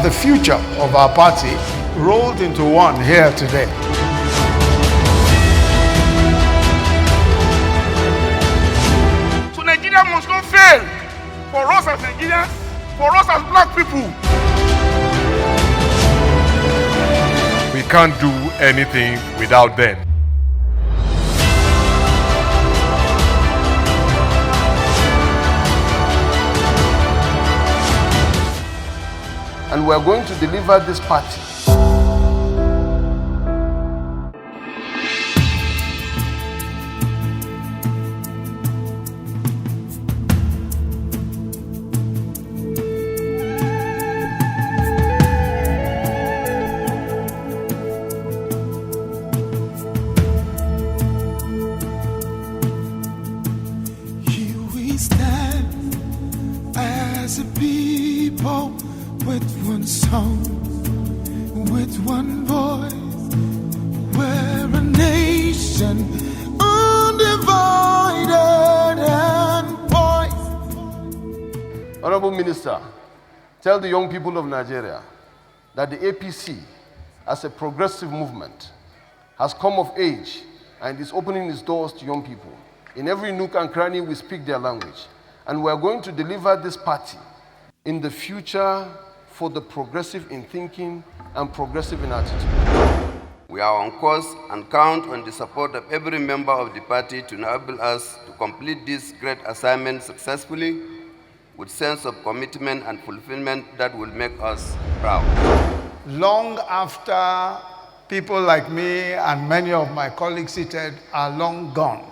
The future of our party rolled into one here today. So Nigeria must not fail. For us as Nigerians, for us as black people. We can't do anything without them. And we're going to deliver this party. Here we stand as a people, with one song, with one voice. We're a nation undivided and poised. Honorable Minister, tell the young people of Nigeria that the APC, as a progressive movement, has come of age and is opening its doors to young people. In every nook and cranny, we speak their language. And we're going to deliver this party in the future for the progressive in thinking and progressive in attitude. We are on course and count on the support of every member of the party to enable us to complete this great assignment successfully with sense of commitment and fulfillment that will make us proud. Long after people like me and many of my colleagues seated are long gone.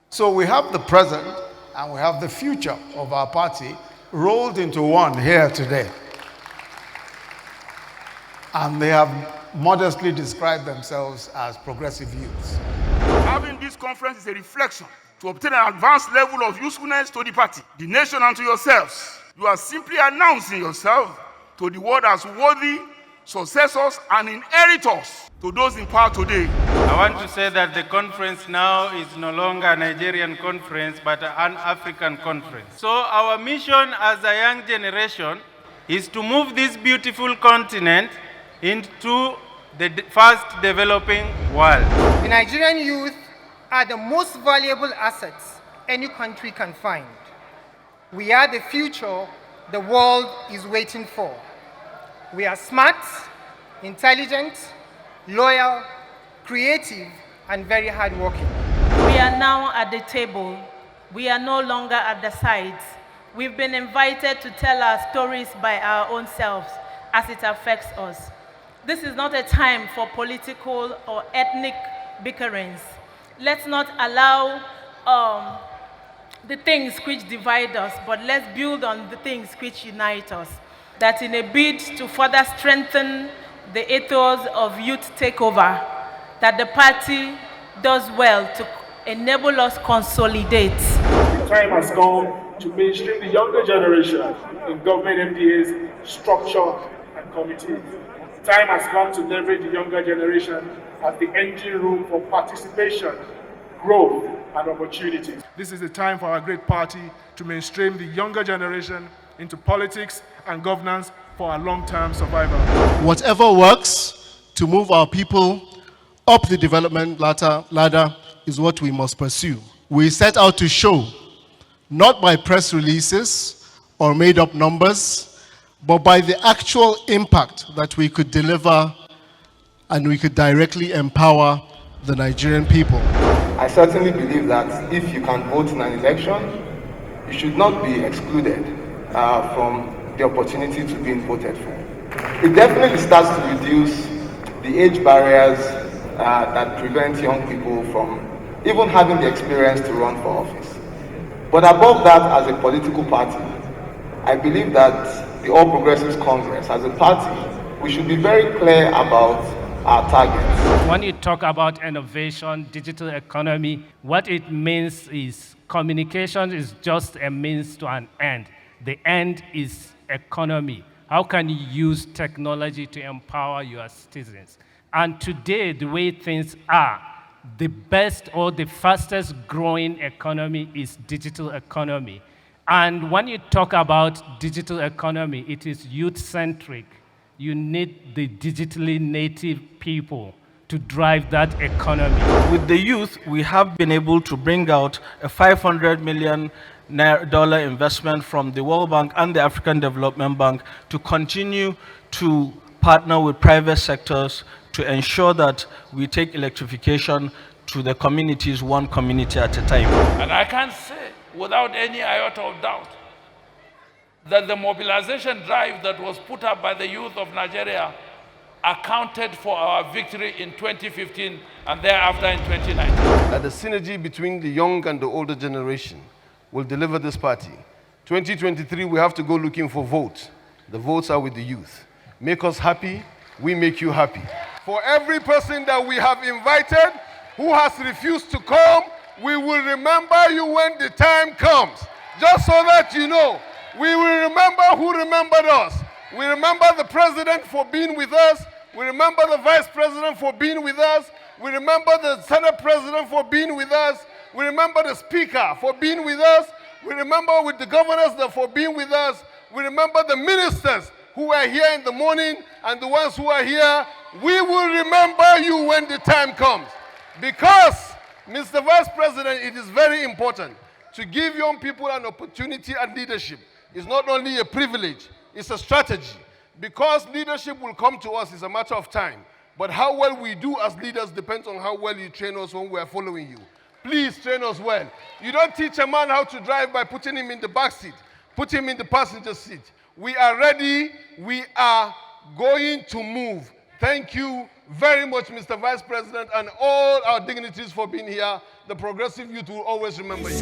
So we have the present and we have the future of our party rolled into one here today. And they have modestly described themselves as progressive youths. Having this conference is a reflection to obtain an advanced level of usefulness to the party, the nation, and to yourselves. You are simply announcing yourself to the world as worthy successors and inheritors to those in power today. I want to say that the conference now is no longer a Nigerian conference, but an African conference. So our mission as a young generation is to move this beautiful continent into the fast developing world. The Nigerian youth are the most valuable assets any country can find. We are the future the world is waiting for. We are smart, intelligent, loyal, creative, and very hardworking. We are now at the table. We are no longer at the sides. We've been invited to tell our stories by our own selves as it affects us. This is not a time for political or ethnic bickerings. Let's not allow the things which divide us, but let's build on the things which unite us. That in a bid to further strengthen the ethos of youth takeover, that the party does well to enable us consolidate. The time has come to mainstream the younger generation in government MDAs, structure, and committees. The time has come to leverage the younger generation as the engine room for participation, growth, and opportunities. This is the time for our great party to mainstream the younger generation into politics and governance for our long-term survival. Whatever works to move our people up the development ladder is what we must pursue. We set out to show, not by press releases or made-up numbers, but by the actual impact that we could deliver and we could directly empower the Nigerian people. I certainly believe that if you can vote in an election, you should not be excluded from the opportunity to be voted for. It definitely starts to reduce the age barriers that prevent young people from even having the experience to run for office. But above that, as a political party, I believe that the All Progressives Congress, as a party, we should be very clear about our targets. When you talk about innovation, digital economy, what it means is communication is just a means to an end. The end is economy. How can you use technology to empower your citizens? And today, the way things are, the best or the fastest growing economy is digital economy. And when you talk about digital economy, it is youth-centric. You need the digitally native people to drive that economy. With the youth, we have been able to bring out a $500 million investment from the World Bank and the African Development Bank to continue to partner with private sectors to ensure that we take electrification to the communities, one community at a time. And I can say, without any iota of doubt, that the mobilization drive that was put up by the youth of Nigeria accounted for our victory in 2015 and thereafter in 2019. That the synergy between the young and the older generation will deliver this party. 2023, we have to go looking for votes. The votes are with the youth. Make us happy, we make you happy. For every person that we have invited who has refused to come, we will remember you when the time comes. Just so that you know, we will remember who remembered us. We remember the president for being with us. We remember the vice president for being with us. We remember the senate president for being with us. We remember the speaker for being with us. We remember with the governors for being with us. We remember the ministers who are here in the morning and the ones who are here. We will remember you when the time comes. Because, Mr. Vice President, it is very important to give young people an opportunity and leadership. It's not only a privilege, it's a strategy. Because leadership will come to us, it's a matter of time. But how well we do as leaders depends on how well you train us when we are following you. Please train us well. You don't teach a man how to drive by putting him in the back seat. Put him in the passenger seat. We are ready. We are going to move. Thank you very much, Mr. Vice President, and all our dignitaries for being here. The progressive youth will always remember you.